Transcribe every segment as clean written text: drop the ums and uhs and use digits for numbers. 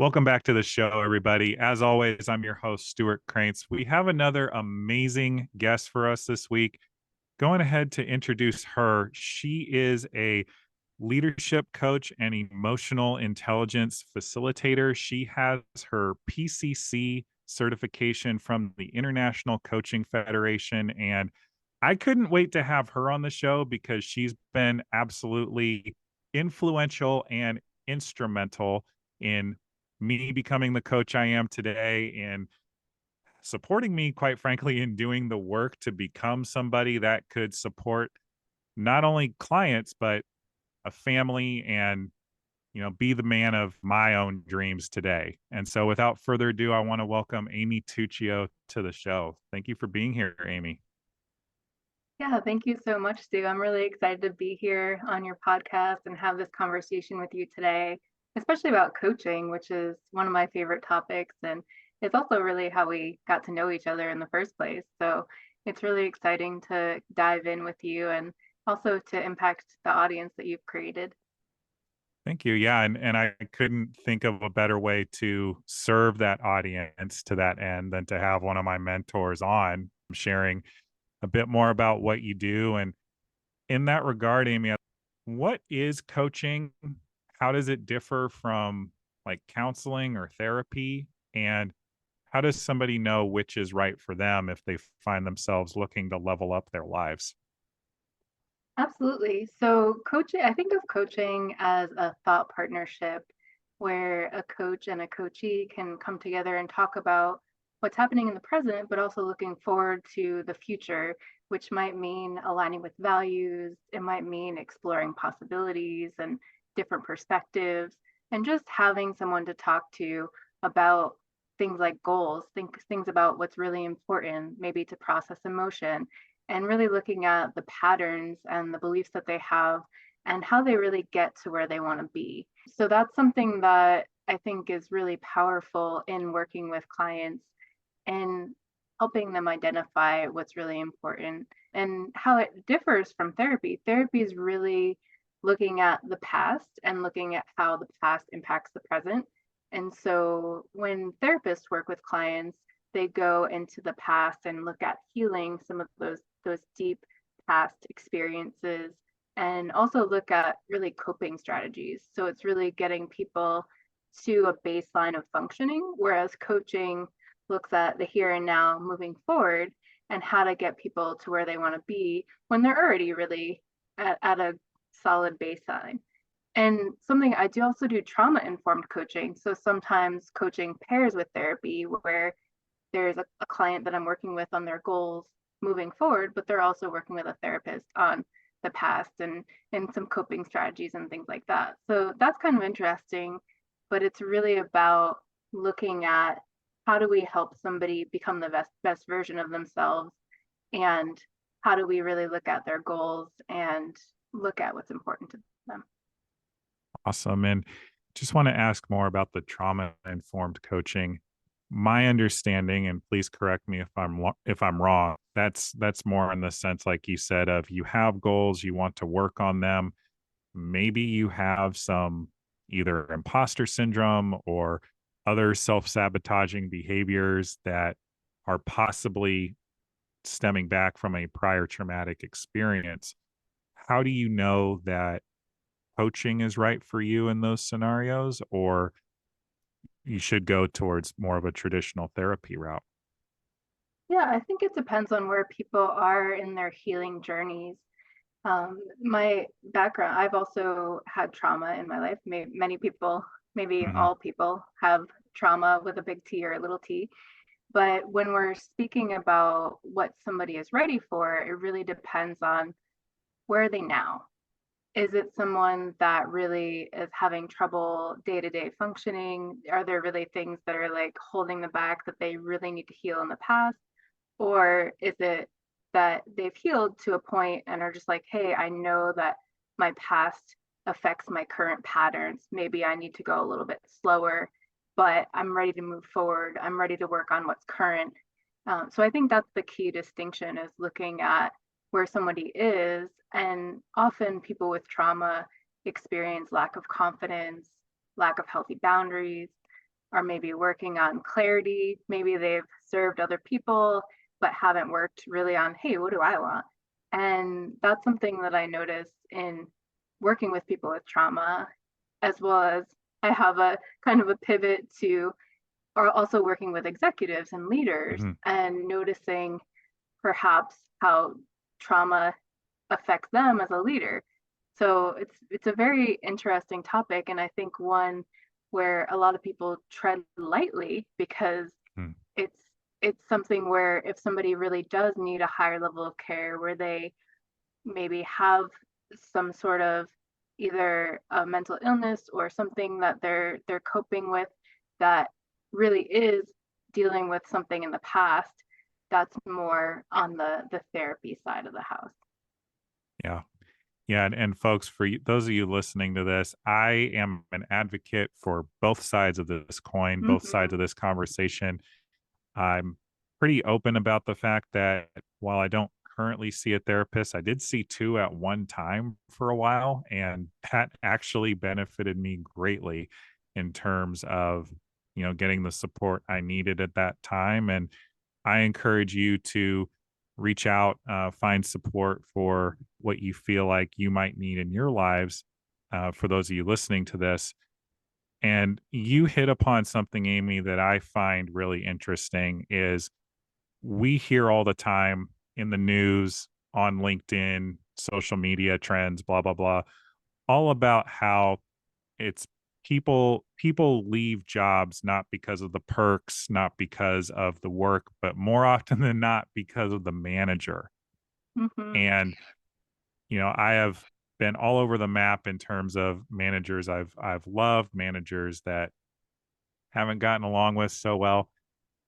Welcome back to the show, everybody. As always, I'm your host, Stewart Kraintz. We have another amazing guest for us this week. Going ahead to introduce her. She is a leadership coach and emotional intelligence facilitator. She has her PCC certification from the International Coaching Federation. And I couldn't wait to have her on the show because she's been absolutely influential and instrumental in me becoming the coach I am today and supporting me, quite frankly, in doing the work to become somebody that could support not only clients, but a family and, be the man of my own dreams today. And so without further ado, I want to welcome Amy Tuccio to the show. Thank you for being here, Amy. Yeah, thank you so much, Stu. I'm really excited to be here on your podcast and have this conversation with you today, especially about coaching, which is one of my favorite topics. And it's also really how we got to know each other in the first place. So it's really exciting to dive in with you and also to impact the audience that you've created. Thank you. Yeah, and I couldn't think of a better way to serve that audience to that end than to have one of my mentors on sharing a bit more about what you do. And in that regard, Amy, what is coaching? How does it differ from like counseling or therapy? And how does somebody know which is right for them if they find themselves looking to level up their lives? Absolutely. So coaching, I think of coaching as a thought partnership where a coach and a coachee can come together and talk about what's happening in the present, but also looking forward to the future, which might mean aligning with values. It might mean exploring possibilities and different perspectives, and just having someone to talk to about things like goals, things about what's really important, maybe to process emotion and really looking at the patterns and the beliefs that they have and how they really get to where they want to be. So that's something that I think is really powerful in working with clients and helping them identify what's really important and how it differs from therapy. Therapy is really looking at the past and looking at how the past impacts the present. And so when therapists work with clients, they go into the past and look at healing some of those deep past experiences and also look at really coping strategies. So it's really getting people to a baseline of functioning, whereas coaching looks at the here and now moving forward and how to get people to where they want to be when they're already really at a solid baseline. And something I do also do trauma informed coaching. So sometimes coaching pairs with therapy where there's a client that I'm working with on their goals moving forward, but they're also working with a therapist on the past and some coping strategies and things like that. So that's kind of interesting, but it's really about looking at how do we help somebody become the best version of themselves, and how do we really look at their goals and look at what's important to them. Awesome. And just want to ask more about the trauma informed coaching. My understanding, and please correct me if I'm wrong, that's more in the sense like you said of you have goals, you want to work on them. Maybe you have some either imposter syndrome or other self-sabotaging behaviors that are possibly stemming back from a prior traumatic experience. How do you know that coaching is right for you in those scenarios, or you should go towards more of a traditional therapy route? Yeah, I think it depends on where people are in their healing journeys. My background, I've also had trauma in my life. Many people, maybe Mhm. all people, have trauma with a big T or a little t. But when we're speaking about what somebody is ready for, it really depends on where are they now? Is it someone that really is having trouble day to day functioning? Are there really things that are like holding them back that they really need to heal in the past? Or is it that they've healed to a point and are just like, hey, I know that my past affects my current patterns. Maybe I need to go a little bit slower, but I'm ready to move forward. I'm ready to work on what's current. So I think that's the key distinction is looking at where somebody is. And often people with trauma experience lack of confidence, lack of healthy boundaries. are maybe working on clarity. Maybe they've served other people, but haven't worked really on, hey, what do I want? And that's something that I noticed in working with people with trauma, as well as I have a kind of a pivot to or also working with executives and leaders Mhm. and noticing perhaps how trauma affects them as a leader. So it's a very interesting topic, and I think one where a lot of people tread lightly because Mm. it's it's something where if somebody really does need a higher level of care, where they maybe have some sort of either a mental illness or something that they're coping with that really is dealing with something in the past, that's more on the therapy side of the house. Yeah. Yeah, and folks, for those of you listening to this, I am an advocate for both sides of this coin, both sides Mm-hmm. of this conversation. I'm pretty open about the fact that while I don't currently see a therapist, I did see 2 at one time for a while, and that actually benefited me greatly in terms of, getting the support I needed at that time, and I encourage you to reach out, find support for what you feel like you might need in your lives, for those of you listening to this. And you hit upon something, Amy, that I find really interesting is we hear all the time in the news, on LinkedIn, social media trends, blah, blah, blah, all about how it's people leave jobs not because of the perks, not because of the work, but more often than not because of the manager. Mm-hmm. And, I have been all over the map in terms of managers I've loved, managers that haven't gotten along with so well.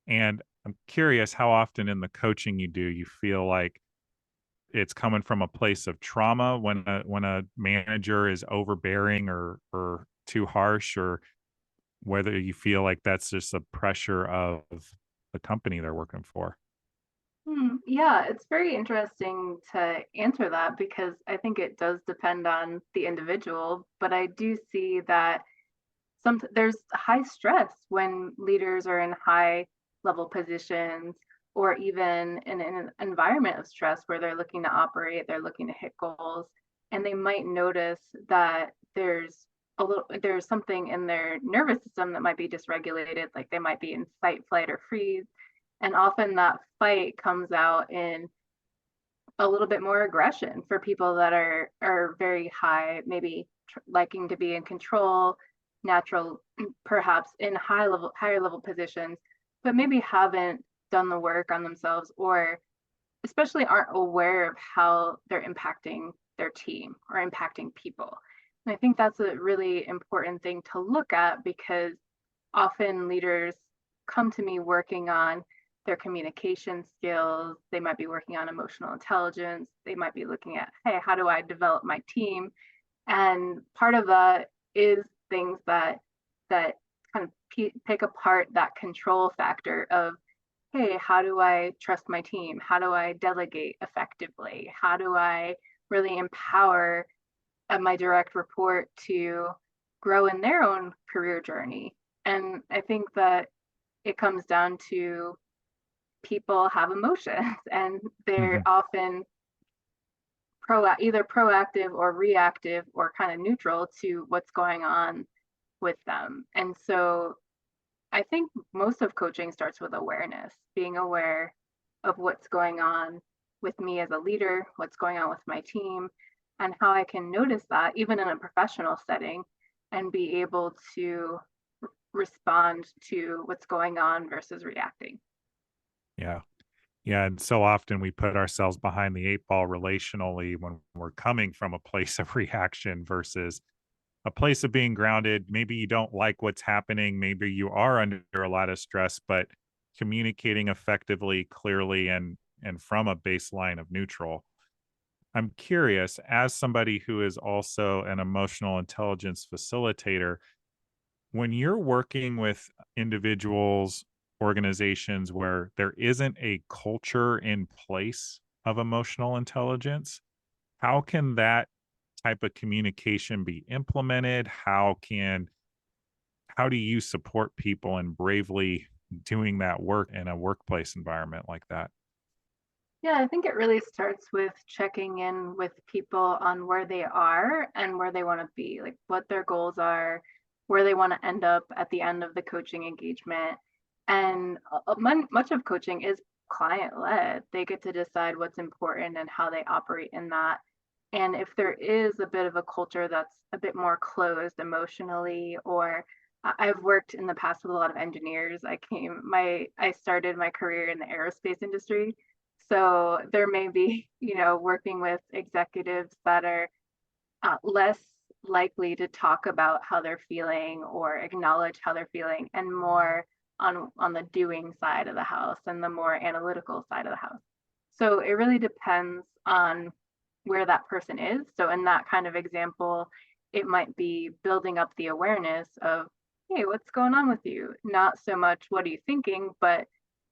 And I'm curious how often in the coaching you do, you feel like it's coming from a place of trauma when a manager is overbearing or too harsh, or whether you feel like that's just the pressure of the company they're working for. Yeah, it's very interesting to answer that because I think it does depend on the individual, but I do see that there's high stress when leaders are in high level positions or even in an environment of stress where they're looking to operate, they're looking to hit goals, and they might notice that there's something in their nervous system that might be dysregulated, like they might be in fight, flight, or freeze. And often that fight comes out in a little bit more aggression for people that are very high, maybe liking to be in control, natural, perhaps in higher level positions, but maybe haven't done the work on themselves or especially aren't aware of how they're impacting their team or impacting people. And I think that's a really important thing to look at because often leaders come to me working on their communication skills. They might be working on emotional intelligence. They might be looking at, hey, how do I develop my team? And part of that is things that kind of pick apart that control factor of, hey, how do I trust my team? How do I delegate effectively? How do I really empower my direct report to grow in their own career journey? And I think that it comes down to people have emotions and they're Mhm. often either proactive or reactive or kind of neutral to what's going on with them. And so I think most of coaching starts with awareness, being aware of what's going on with me as a leader, what's going on with my team, and how I can notice that even in a professional setting and be able to respond to what's going on versus reacting. Yeah. Yeah, and so often we put ourselves behind the 8 ball relationally when we're coming from a place of reaction versus a place of being grounded. Maybe you don't like what's happening, maybe you are under a lot of stress, but communicating effectively, clearly, and from a baseline of neutral. I'm curious, as somebody who is also an emotional intelligence facilitator, when you're working with individuals, organizations where there isn't a culture in place of emotional intelligence, how can that type of communication be implemented? how do you support people in bravely doing that work in a workplace environment like that? Yeah, I think it really starts with checking in with people on where they are and where they want to be, like what their goals are, where they want to end up at the end of the coaching engagement. And much of coaching is client led. They get to decide what's important and how they operate in that. And if there is a bit of a culture that's a bit more closed emotionally, or I've worked in the past with a lot of engineers. I started my career in the aerospace industry. So there may be, working with executives that are less likely to talk about how they're feeling or acknowledge how they're feeling, and more on the doing side of the house and the more analytical side of the house. So it really depends on where that person is. So in that kind of example, it might be building up the awareness of, hey, what's going on with you? Not so much what are you thinking, but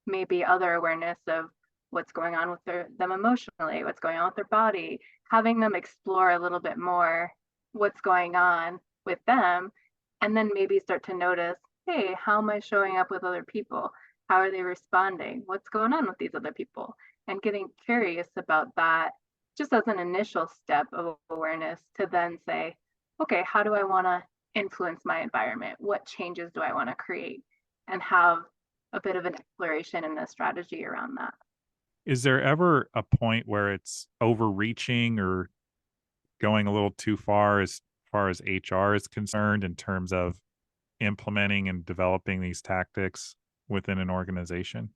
maybe other awareness of what's going on with them emotionally, what's going on with their body, having them explore a little bit more what's going on with them, and then maybe start to notice, hey, how am I showing up with other people? How are they responding? What's going on with these other people? And getting curious about that just as an initial step of awareness to then say, okay, how do I want to influence my environment? What changes do I want to create? And have a bit of an exploration and a strategy around that. Is there ever a point where it's overreaching or going a little too far as HR is concerned in terms of implementing and developing these tactics within an organization?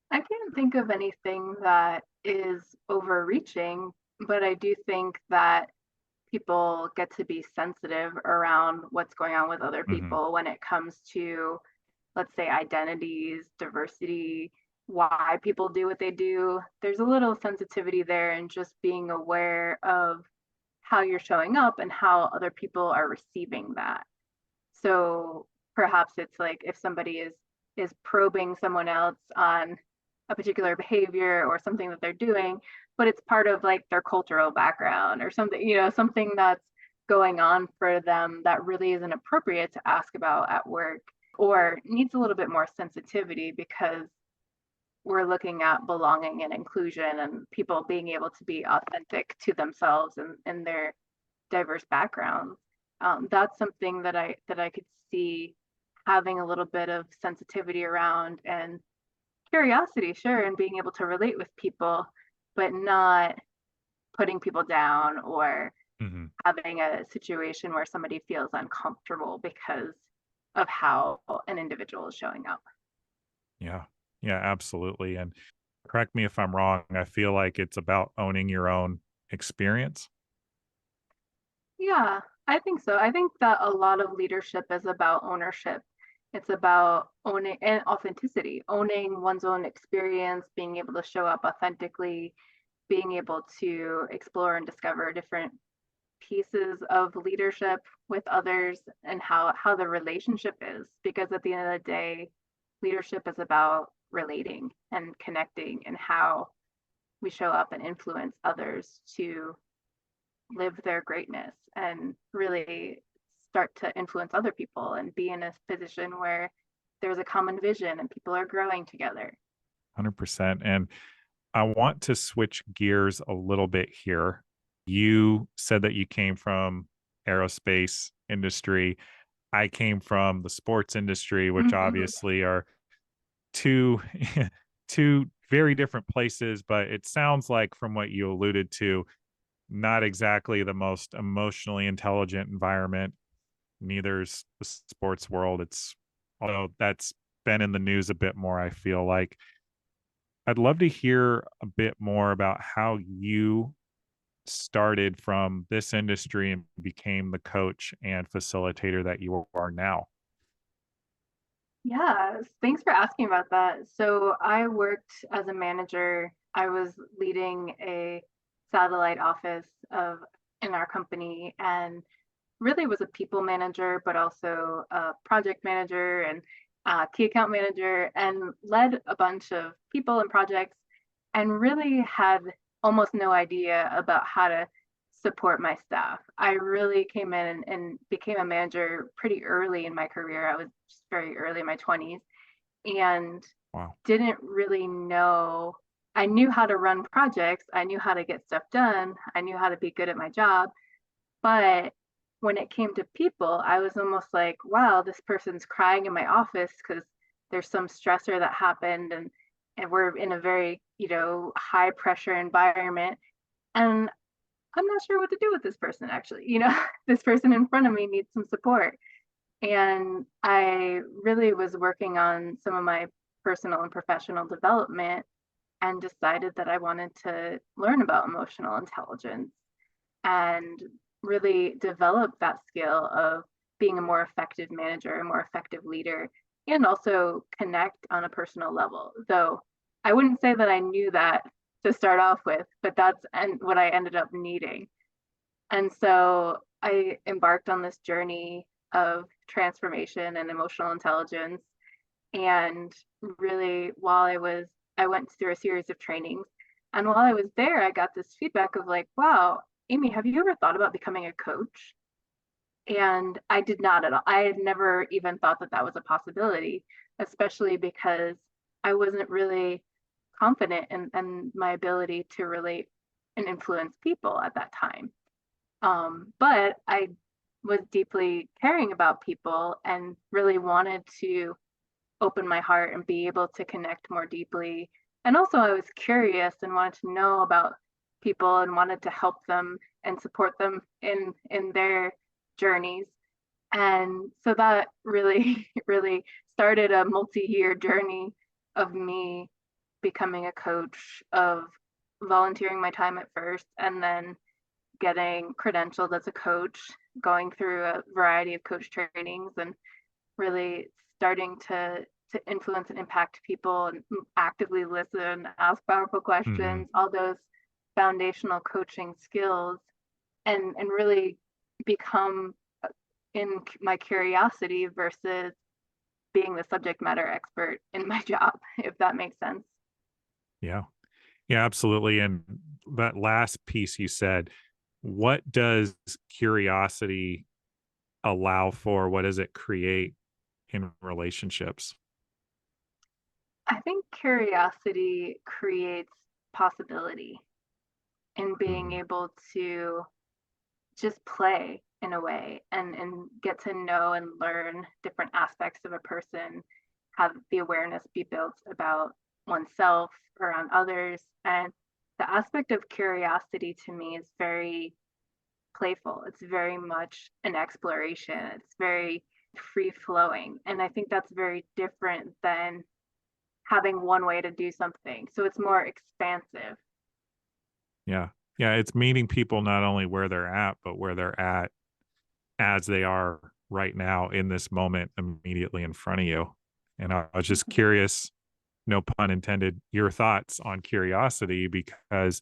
I can't think of anything that is overreaching, but I do think that people get to be sensitive around what's going on with other Mhm. people when it comes to, let's say, identities, diversity, why people do what they do. There's a little sensitivity there, and just being aware of how you're showing up and how other people are receiving that. So perhaps it's like if somebody is probing someone else on a particular behavior or something that they're doing, but it's part of like their cultural background or something, something that's going on for them that really isn't appropriate to ask about at work, or needs a little bit more sensitivity, because we're looking at belonging and inclusion and people being able to be authentic to themselves and their diverse backgrounds. That's something that I could see having a little bit of sensitivity around, and curiosity, sure, and being able to relate with people, but not putting people down or Mhm. having a situation where somebody feels uncomfortable because of how an individual is showing up. Yeah. Yeah, absolutely, and correct me if I'm wrong, I feel like it's about owning your own experience. Yeah, I think so. I think that a lot of leadership is about ownership. It's about owning and authenticity, owning one's own experience, being able to show up authentically, being able to explore and discover different pieces of leadership with others, and how the relationship is, because at the end of the day, leadership is about relating and connecting, and how we show up and influence others to live their greatness and really start to influence other people and be in a position where there's a common vision and people are growing together. 100%, and I want to switch gears a little bit here. You said that you came from aerospace industry. I came from the sports industry, which Mhm. obviously are two two very different places, but it sounds like from what you alluded to, not exactly the most emotionally intelligent environment. Neither's the sports world. It's although that's been in the news a bit more, I feel like. I'd love to hear a bit more about how you started from this industry and became the coach and facilitator that you are now. Yeah, thanks for asking about that. So I worked as a manager. I was leading a satellite office of in our company, and really was a people manager, but also a project manager and key account manager, and led a bunch of people and projects, and really had almost no idea about how to support my staff. I really came in and became a manager pretty early in my career. I was just very early in my 20s and Wow. didn't really know. I knew how to run projects, I knew how to get stuff done, I knew how to be good at my job. But when it came to people, I was almost like, wow, this person's crying in my office because there's some stressor that happened and we're in a very, high pressure environment. And I'm not sure what to do with this person actually. This person in front of me needs some support. And I really was working on some of my personal and professional development and decided that I wanted to learn about emotional intelligence and really develop that skill of being a more effective manager, a more effective leader, and also connect on a personal level. Though I wouldn't say that I knew that to start off with, but that's what I ended up needing. And so I embarked on this journey of transformation and emotional intelligence. And really, I went through a series of trainings. And while I was there, I got this feedback of like, wow, Amy, have you ever thought about becoming a coach? And I did not at all. I had never even thought that that was a possibility, especially because I wasn't really confident in my ability to relate and influence people at that time. But I was deeply caring about people and really wanted to open my heart and be able to connect more deeply. And also, I was curious and wanted to know about people and wanted to help them and support them in their journeys. And so that really, really started a multi-year journey of me becoming a coach, of volunteering my time at first, and then getting credentialed as a coach, going through a variety of coach trainings, and really starting to influence and impact people and actively listen, ask powerful Mm-hmm. questions, all those foundational coaching skills, and really become in my curiosity versus being the subject matter expert in my job, if that makes sense. Yeah. Yeah, absolutely. And that last piece you said, what does curiosity allow for? What does it create in relationships? I think curiosity creates possibility in being Mhm. able to just play in a way and get to know and learn different aspects of a person, have the awareness be built about oneself, around others. And the aspect of curiosity to me is very playful. It's very much an exploration. It's very free flowing. And I think that's very different than having one way to do something. So it's more expansive. Yeah. Yeah, it's meeting people not only where they're at, but where they're at as they are right now in this moment immediately in front of you. And I was just Mhm. curious, no pun intended, your thoughts on curiosity, because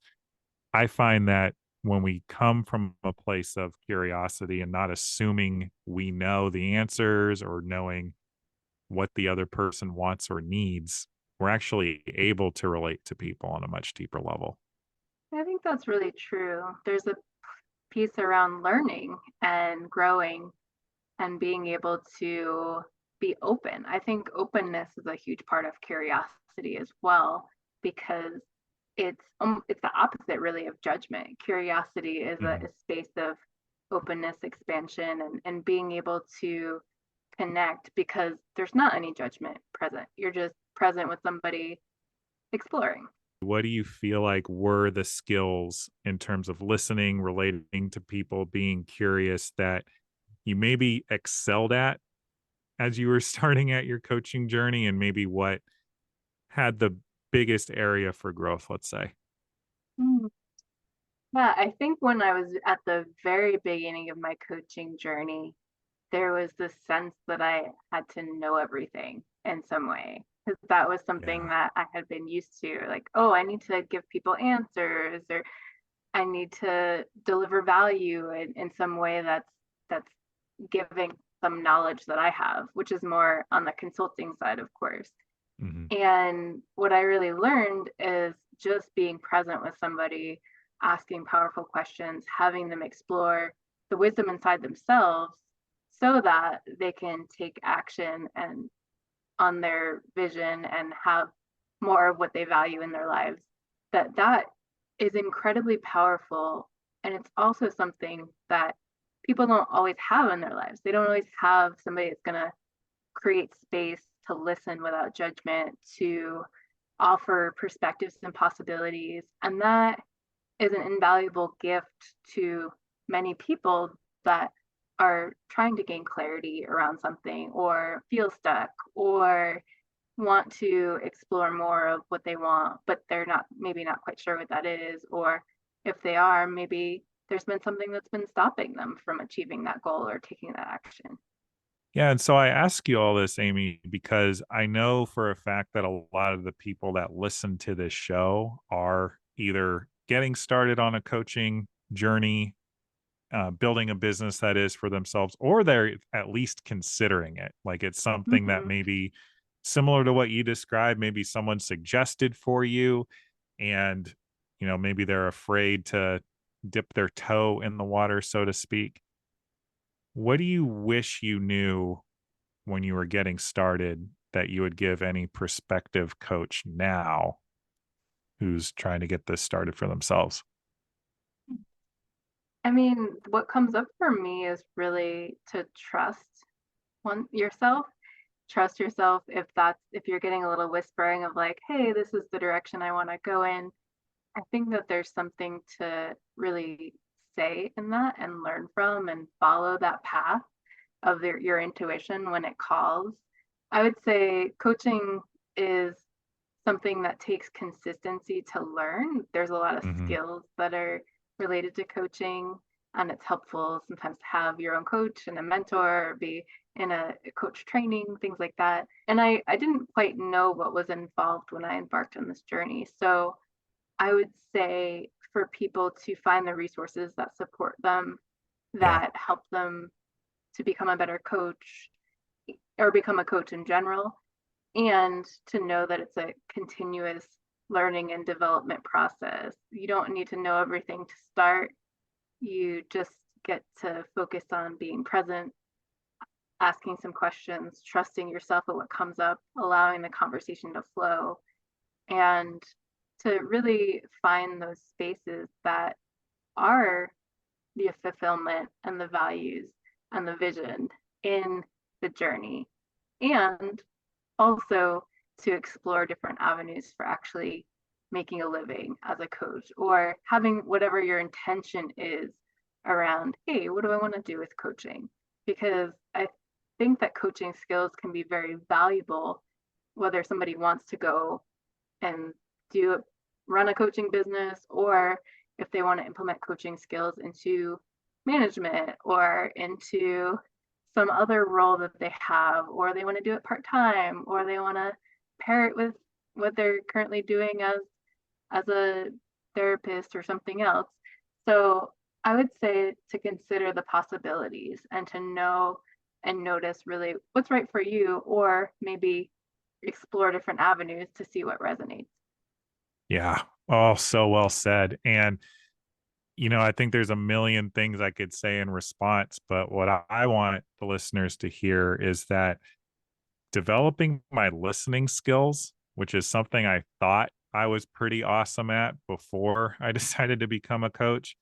I find that when we come from a place of curiosity and not assuming we know the answers or knowing what the other person wants or needs, we're actually able to relate to people on a much deeper level. I think that's really true. There's a piece around learning and growing and being able to be open. I think openness is a huge part of curiosity as well, because it's the opposite really of judgment. Curiosity is Mhm. a space of openness, expansion, and being able to connect because there's not any judgment present. You're just present with somebody exploring. What do you feel like were the skills in terms of listening, relating to people, being curious that you maybe excelled at as you were starting at your coaching journey, and maybe what had the biggest area for growth, let's say? Mm. Yeah, I think when I was at the very beginning of my coaching journey, there was this sense that I had to know everything in some way. Because that was something Yeah. that I had been used to. Like, oh, I need to give people answers, or I need to deliver value in some way that's giving some knowledge that I have, which is more on the consulting side, of course. Mhm. And what I really learned is just being present with somebody, asking powerful questions, having them explore the wisdom inside themselves so that they can take action and on their vision and have more of what they value in their lives. That is incredibly powerful. And it's also something that people don't always have in their lives. They don't always have somebody that's going to create space to listen without judgment, to offer perspectives and possibilities. And that is an invaluable gift to many people that are trying to gain clarity around something or feel stuck or want to explore more of what they want, but they're not maybe not quite sure what that is. Or if they are, maybe there's been something that's been stopping them from achieving that goal or taking that action. Yeah, and so I ask you all this, Amy, because I know for a fact that a lot of the people that listen to this show are either getting started on a coaching journey, building a business that is for themselves, or they're at least considering it. Like it's something that Mm-hmm. may be similar to what you described. Maybe someone suggested for you, and maybe they're afraid to dip their toe in the water, so to speak. What do you wish you knew when you were getting started that you would give any prospective coach now who's trying to get this started for themselves? I mean, what comes up for me is really to yourself. Trust yourself if you're getting a little whispering of like, hey, this is the direction I want to go in. I think that there's something to really say in that and learn from and follow that path of your intuition when it calls. I would say coaching is something that takes consistency to learn. There's a lot of Hmm. skills that are related to coaching, and it's helpful sometimes to have your own coach and a mentor or be in a coach training, things like that. And I didn't quite know what was involved when I embarked on this journey. So I would say for people to find the resources that support them, Yeah. that help them to become a better coach or become a coach in general, and to know that it's a continuous learning and development process. You don't need to know everything to start. You just get to focus on being present, asking some questions, trusting yourself at what comes up, allowing the conversation to flow, and to really find those spaces that are the fulfillment and the values and the vision in the journey. And also to explore different avenues for actually making a living as a coach or having whatever your intention is around, hey, what do I want to do with coaching? Because I think that coaching skills can be very valuable, whether somebody wants to go and do run a coaching business or if they want to implement coaching skills into management or into some other role that they have, or they want to do it part-time, or they want to pair it with what they're currently doing as a therapist or something else. So I would say to consider the possibilities and to know and notice really what's right for you, or maybe explore different avenues to see what resonates. Yeah. Oh, so well said. And I think there's a million things I could say in response, but what I want the listeners to hear is that developing my listening skills, which is something I thought I was pretty awesome at before I decided to become a coach,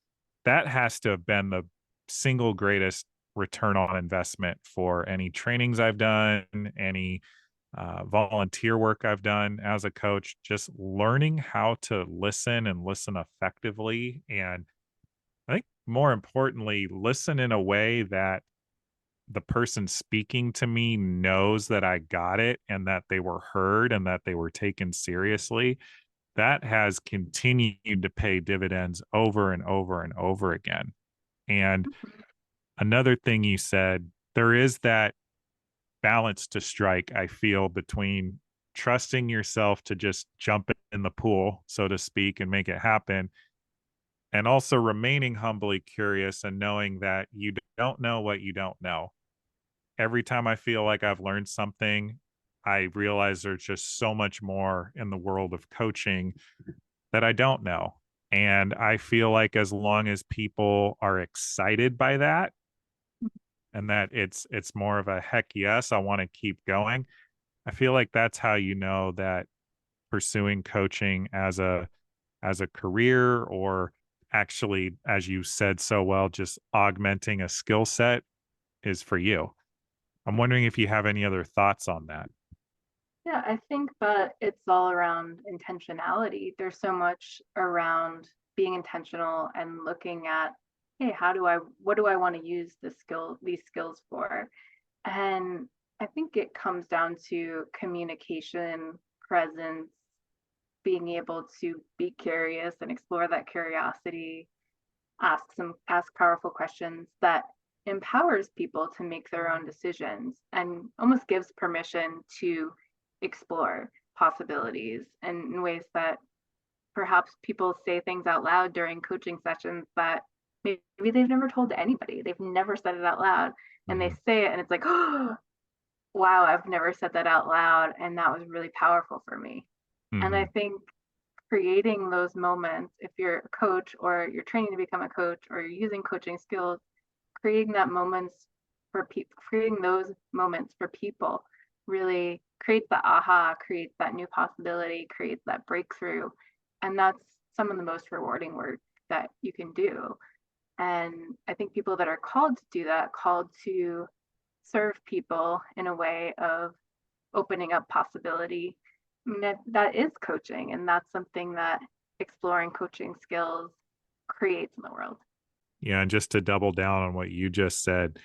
that has to have been the single greatest return on investment for any trainings I've done, any volunteer work I've done as a coach, just learning how to listen and listen effectively. And I think more importantly, listen in a way that the person speaking to me knows that I got it and that they were heard and that they were taken seriously. That has continued to pay dividends over and over and over again. And another thing you said, there is that balance to strike, I feel, between trusting yourself to just jump in the pool, so to speak, and make it happen, and also remaining humbly curious and knowing that you don't know what you don't know. Every time I feel like I've learned something, I realize there's just so much more in the world of coaching that I don't know. And I feel like as long as people are excited by that, and that it's more of a heck yes, I want to keep going. I feel like that's how you know that pursuing coaching as a career, or actually, as you said so well, just augmenting a skill set is for you. I'm wondering if you have any other thoughts on that. Yeah, I think that it's all around intentionality. There's so much around being intentional and looking at, hey, what do I want to use these skills for? And I think it comes down to communication, presence, being able to be curious and explore that curiosity, ask powerful questions that empowers people to make their own decisions and almost gives permission to explore possibilities and in ways that perhaps people say things out loud during coaching sessions that maybe they've never told to anybody. They've never said it out loud, and they Mhm, say it and it's like, oh, wow, I've never said that out loud, and that was really powerful for me. And I mhm. think creating those moments, if you're a coach or you're training to become a coach or you're using coaching skills, creating those moments for people really creates the aha, creates that new possibility, creates that breakthrough. And that's some of the most rewarding work that you can do. And I think people that are called to do that, called to serve people in a way of opening up possibility, I mean, that is coaching. And that's something that exploring coaching skills creates in the world. Yeah, and just to double down on what you just said,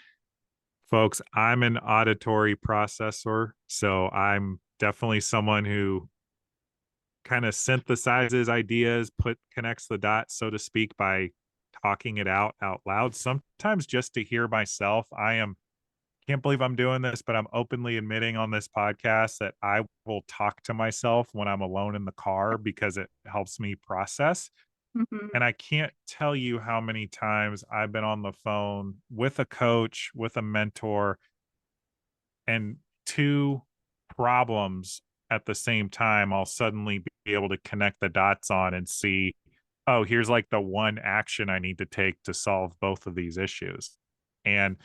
folks, I'm an auditory processor, so I'm definitely someone who kind of synthesizes ideas, put connects the dots, so to speak, by talking it out loud. Sometimes just to hear myself. I am can't believe I'm doing this, but I'm openly admitting on this podcast that I will talk to myself when I'm alone in the car because it helps me process. Mm-hmm. And I can't tell you how many times I've been on the phone with a coach, with a mentor, and two problems at the same time, I'll suddenly be able to connect the dots on and see, oh, here's like the one action I need to take to solve both of these issues. And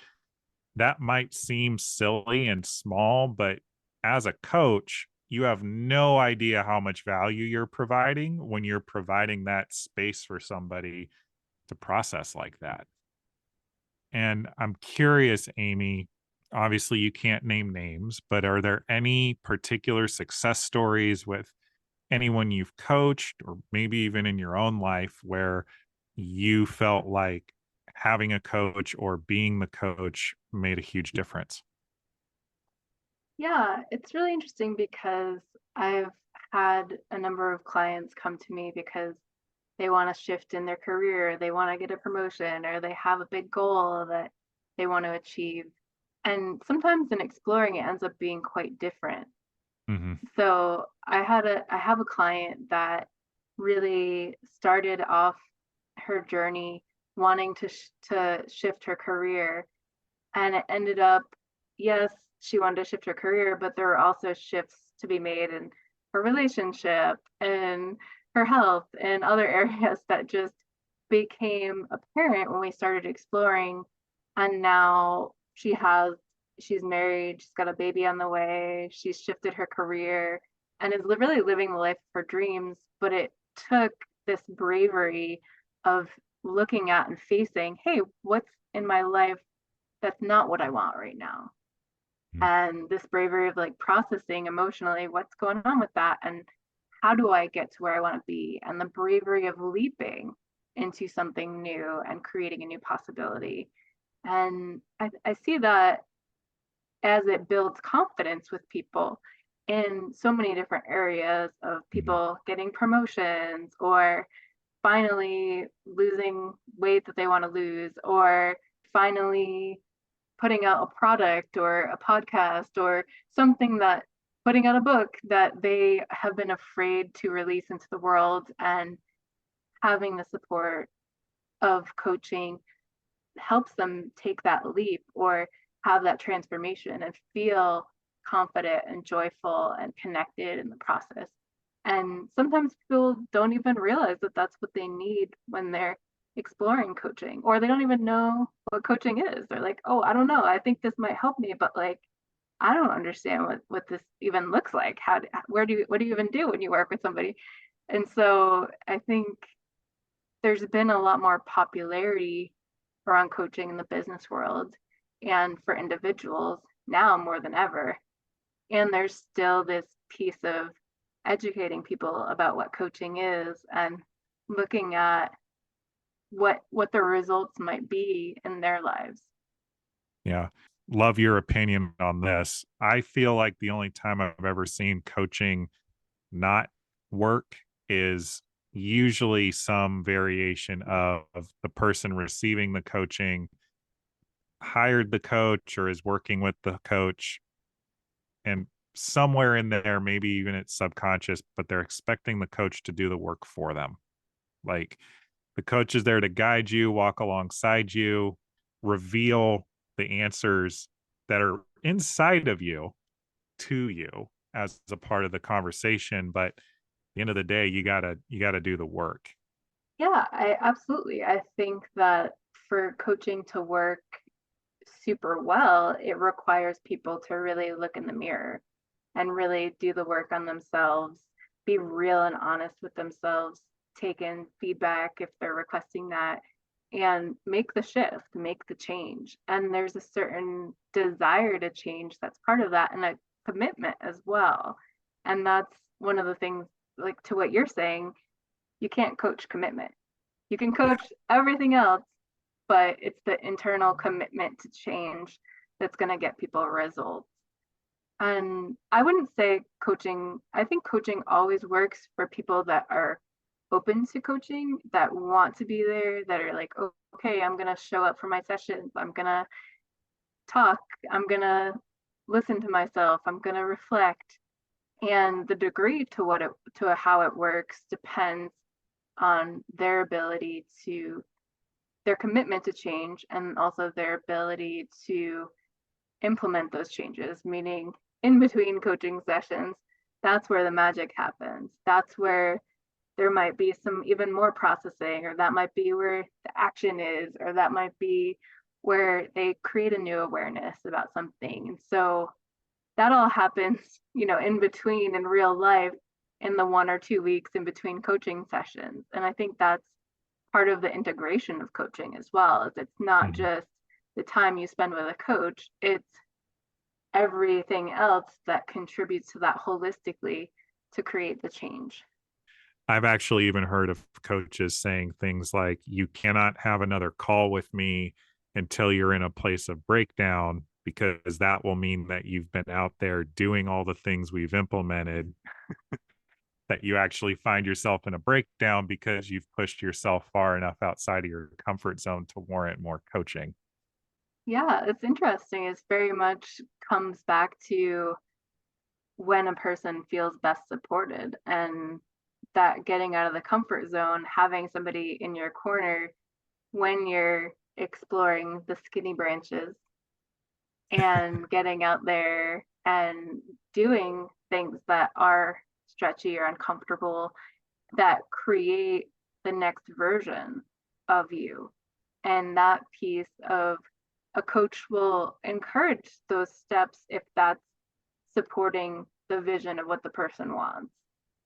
that might seem silly and small, but as a coach, you have no idea how much value you're providing when you're providing that space for somebody to process like that. And I'm curious, Amy, obviously you can't name names, but are there any particular success stories with anyone you've coached or maybe even in your own life where you felt like having a coach or being the coach made a huge difference? Yeah, it's really interesting because I've had a number of clients come to me because they want to shift in their career, they want to get a promotion, or they have a big goal that they want to achieve. And sometimes in exploring, it ends up being quite different. Mhm. So I have a client that really started off her journey wanting to shift her career, and it ended up, yes, she wanted to shift her career, but there were also shifts to be made in her relationship and her health and other areas that just became apparent when we started exploring. And now she's married, she's got a baby on the way, she's shifted her career and is really living the life of her dreams. But it took this bravery of looking at and facing, hey, what's in my life that's not what I want right now. Mhm. And this bravery of like processing emotionally what's going on with that and how do I get to where I want to be? And the bravery of leaping into something new and creating a new possibility. And I see that as it builds confidence with people in so many different areas of Mhm. people getting promotions or finally losing weight that they want to lose or finally putting out a product or a podcast or something that putting out a book that they have been afraid to release into the world and having the support of coaching helps them take that leap or have that transformation and feel confident and joyful and connected in the process. And sometimes people don't even realize that that's what they need when they're exploring coaching, or they don't even know what coaching is. They're like, oh, I don't know. I think this might help me, but like, I don't understand what this even looks like. What do you even do when you work with somebody? And so I think there's been a lot more popularity around coaching in the business world and for individuals now more than ever. And there's still this piece of educating people about what coaching is and looking at what the results might be in their lives. Yeah. Love your opinion on this. I feel like the only time I've ever seen coaching not work is usually some variation of the person receiving the coaching hired the coach or is working with the coach, and somewhere in there, maybe even it's subconscious, but they're expecting the coach to do the work for them. Like, the coach is there to guide you, walk alongside you, reveal the answers that are inside of you to you as a part of the conversation. But at the end of the day, you gotta do the work. Yeah, I absolutely. I think that for coaching to work super well, it requires people to really look in the mirror and really do the work on themselves, be real and honest with themselves, take in feedback if they're requesting that, and make the shift, make the change. And there's a certain desire to change that's part of that, and a commitment as well. And that's one of the things, like to what you're saying, you can't coach commitment. You can Yeah. coach everything else, but it's the internal commitment to change that's going to get people results. And I wouldn't say coaching, I think coaching always works for people that are open to coaching, that want to be there, that are like, oh, okay, I'm going to show up for my sessions. I'm going to talk. I'm going to listen to myself. I'm going to reflect. And the degree to to how it works depends on their ability to, their commitment to change, and also their ability to implement those changes, meaning in between coaching sessions, that's where the magic happens. That's where there might be some even more processing, or that might be where the action is, or that might be where they create a new awareness about something. And so that all happens, in between in real life, in the 1 or 2 weeks in between coaching sessions. And I think that's part of the integration of coaching as well, is it's not Mhm. just the time you spend with a coach, it's everything else that contributes to that holistically to create the change. I've actually even heard of coaches saying things like, you cannot have another call with me until you're in a place of breakdown, because that will mean that you've been out there doing all the things we've implemented, that you actually find yourself in a breakdown because you've pushed yourself far enough outside of your comfort zone to warrant more coaching. Yeah, it's interesting. It's very much comes back to when a person feels best supported, and that getting out of the comfort zone, having somebody in your corner when you're exploring the skinny branches and getting out there and doing things that are stretchy or uncomfortable, that create the next version of you. And that piece of, a coach will encourage those steps if that's supporting the vision of what the person wants,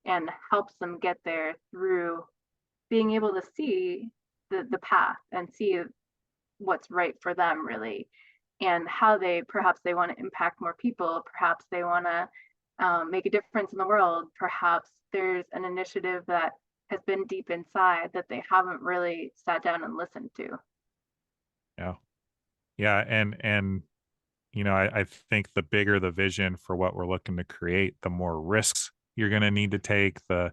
and helps them get there through being able to see the path and see what's right for them really, and how they, perhaps they want to impact more people, perhaps they want to make a difference in the world, perhaps there's an initiative that has been deep inside that they haven't really sat down and listened to. Yeah. Yeah. And I think the bigger the vision for what we're looking to create, the more risks you're going to need to take, the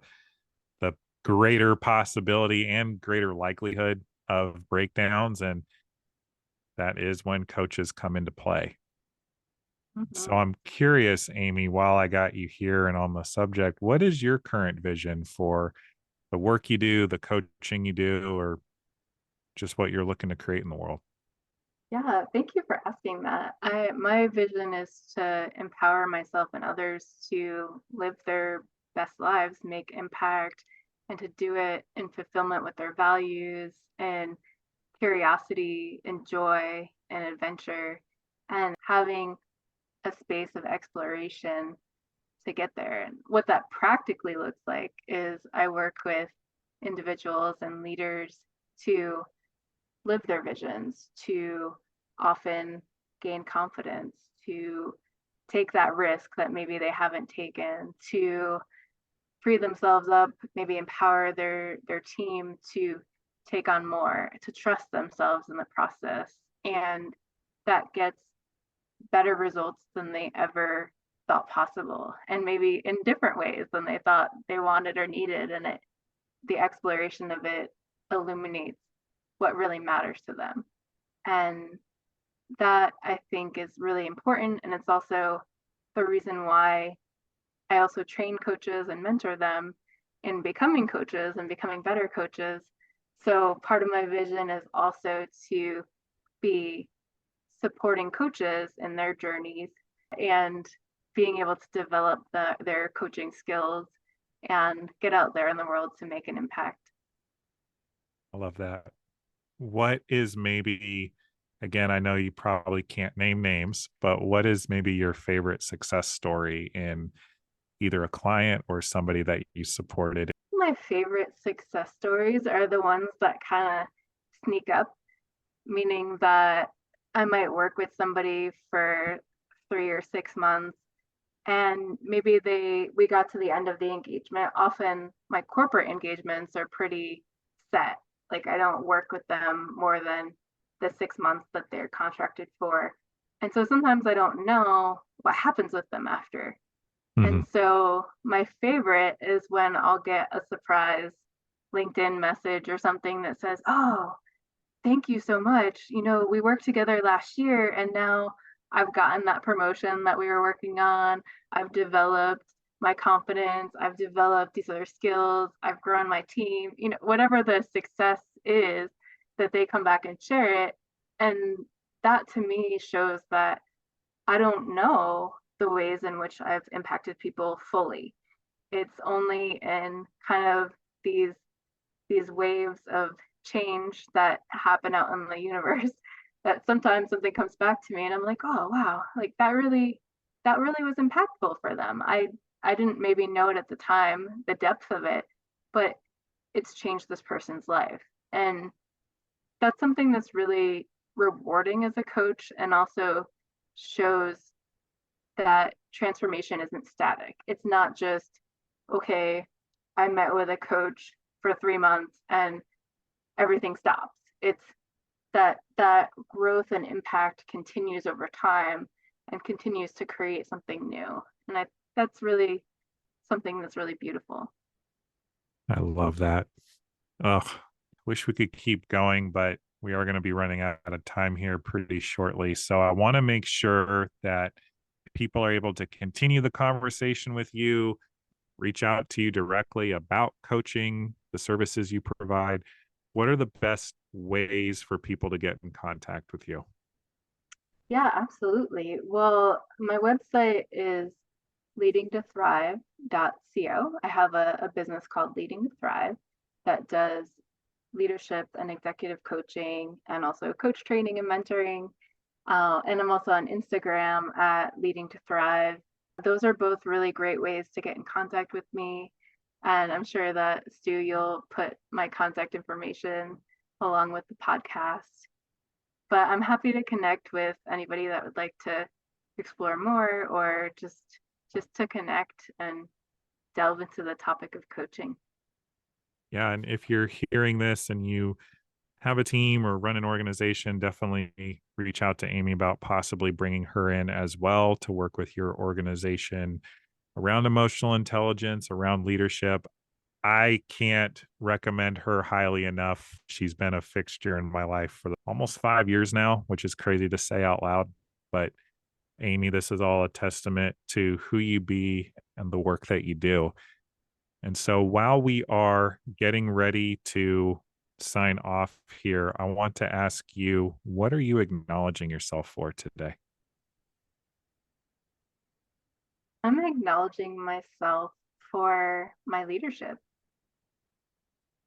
greater possibility and greater likelihood of breakdowns. And that is when coaches come into play. So Mhm. I'm curious, Amy, while I got you here and on the subject, what is your current vision for the work you do, the coaching you do, or just what you're looking to create in the world? Yeah, thank you for asking that. My vision is to empower myself and others to live their best lives, make impact, and to do it in fulfillment with their values and curiosity and joy and adventure, and having a space of exploration to get there. And what that practically looks like is I work with individuals and leaders to live their visions, to often gain confidence, to take that risk that maybe they haven't taken, to free themselves up, maybe empower their team to take on more, to trust themselves in the process. And that gets better results than they ever thought possible, and maybe in different ways than they thought they wanted or needed. And the exploration of it illuminates what really matters to them. And that, I think, is really important. And it's also the reason why I also train coaches and mentor them in becoming coaches and becoming better coaches. So part of my vision is also to be supporting coaches in their journeys and being able to develop their coaching skills and get out there in the world to make an impact. I love that. What is maybe, again, I know you probably can't name names, but what is maybe your favorite success story in either a client or somebody that you supported? My favorite success stories are the ones that kind of sneak up, meaning that I might work with somebody for 3 or 6 months, and maybe we got to the end of the engagement. Often my corporate engagements are pretty set. Like, I don't work with them more than the 6 months that they're contracted for. And so sometimes I don't know what happens with them after. Mhm. And so my favorite is when I'll get a surprise LinkedIn message or something that says, "Oh, thank you so much. We worked together last year, and now I've gotten that promotion that we were working on. I've developed my confidence. I've developed these other skills. I've grown my team." Whatever the success is, that they come back and share it. And that to me shows that I don't know the ways in which I've impacted people fully. It's only in kind of these these waves of change that happen out in the universe that sometimes something comes back to me and I'm like, oh wow, like that really was impactful for them. I didn't maybe know it at the time, the depth of it, but it's changed this person's life. And that's something that's really rewarding as a coach, and also shows that transformation isn't static. It's not just, okay, I met with a coach for 3 months and everything stops. It's that growth and impact continues over time and continues to create something new. And that's really something that's really beautiful. I love that. Ugh, wish we could keep going, but we are going to be running out of time here pretty shortly. So I want to make sure that people are able to continue the conversation with you, reach out to you directly about coaching, the services you provide. What are the best ways for people to get in contact with you? Yeah, absolutely. Well, my website is leadingtothrive.co. I have a business called Leading to Thrive that does leadership and executive coaching and also coach training and mentoring. And I'm also on Instagram at Leading to Thrive. Those are both really great ways to get in contact with me. And I'm sure that, Stu, you'll put my contact information along with the podcast. But I'm happy to connect with anybody that would like to explore more, or just to connect and delve into the topic of coaching. Yeah. And if you're hearing this and you have a team or run an organization, definitely reach out to Amy about possibly bringing her in as well to work with your organization around emotional intelligence, around leadership. I can't recommend her highly enough. She's been a fixture in my life for almost 5 years now, which is crazy to say out loud. But Amy, this is all a testament to who you be and the work that you do. And so while we are getting ready to sign off here, I want to ask you, what are you acknowledging yourself for today? I'm acknowledging myself for my leadership.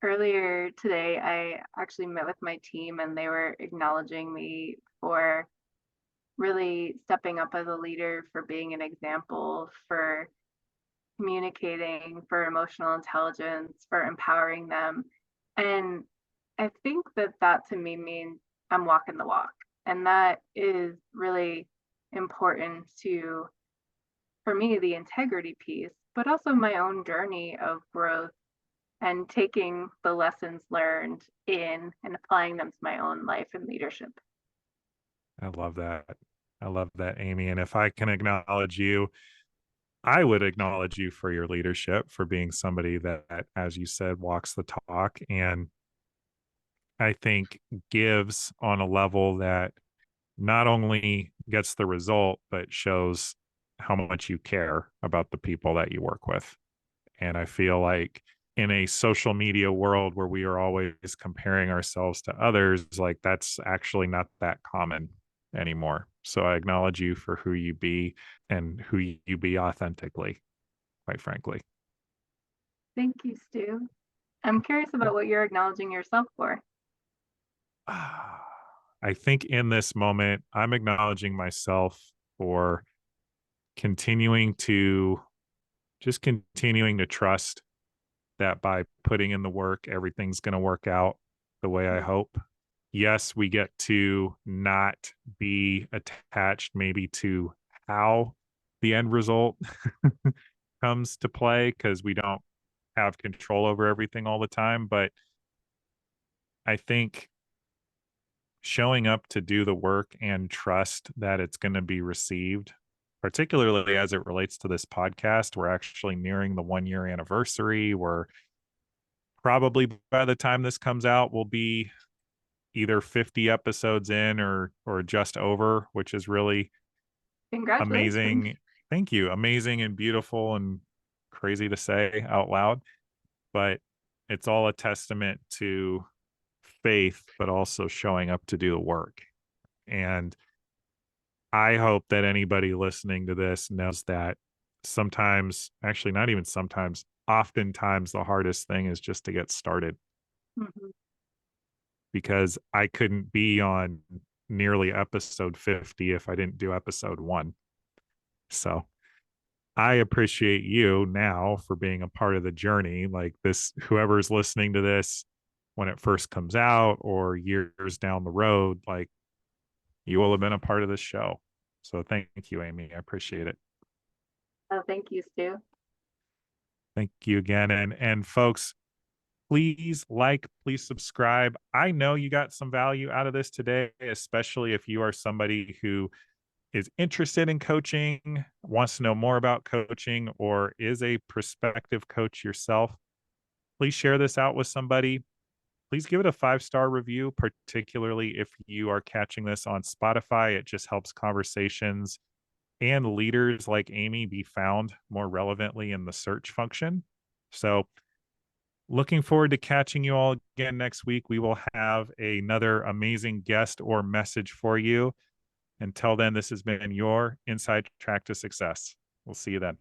Earlier today, I actually met with my team and they were acknowledging me for really stepping up as a leader, for being an example, for communicating, for emotional intelligence, for empowering them. And I think that that to me means I'm walking the walk. And that is really important to, for me, the integrity piece, but also my own journey of growth and taking the lessons learned in and applying them to my own life and leadership. I love that. I love that, Amy. And if I can acknowledge you, I would acknowledge you for your leadership, for being somebody that, as you said, walks the talk and I think gives on a level that not only gets the result, but shows how much you care about the people that you work with. And I feel like in a social media world where we are always comparing ourselves to others, like that's actually not that common anymore. So I acknowledge you for who you be and who you be authentically, quite frankly. Thank you, Stu. I'm curious about what you're acknowledging yourself for. I think in this moment, I'm acknowledging myself for continuing to continuing to trust that by putting in the work, everything's going to work out the way I hope. Yes, we get to not be attached maybe to how the end result comes to play because we don't have control over everything all the time. But I think showing up to do the work and trust that it's going to be received, particularly as it relates to this podcast, we're actually nearing the 1 year anniversary. We're probably by the time this comes out, we'll be either 50 episodes in or just over, which is really Congratulations. amazing. Thank you. Amazing and beautiful and crazy to say out loud, but it's all a testament to faith, but also showing up to do the work. And I hope that anybody listening to this knows that sometimes, actually, not even sometimes, oftentimes the hardest thing is just to get started Mhm. because I couldn't be on nearly episode 50 if I didn't do episode 1. So I appreciate you now for being a part of the journey. Like this, whoever's listening to this when it first comes out or years down the road, like you will have been a part of this show. So thank you, Amy. I appreciate it. Oh, thank you, Stu. Thank you again. And folks, please like, please subscribe. I know you got some value out of this today, especially if you are somebody who is interested in coaching, wants to know more about coaching, or is a prospective coach yourself. Please share this out with somebody. Please give it a 5-star review, particularly if you are catching this on Spotify. It just helps conversations and leaders like Amy be found more relevantly in the search function. So, looking forward to catching you all again next week. We will have another amazing guest or message for you. Until then, this has been your inside track to success. We'll see you then.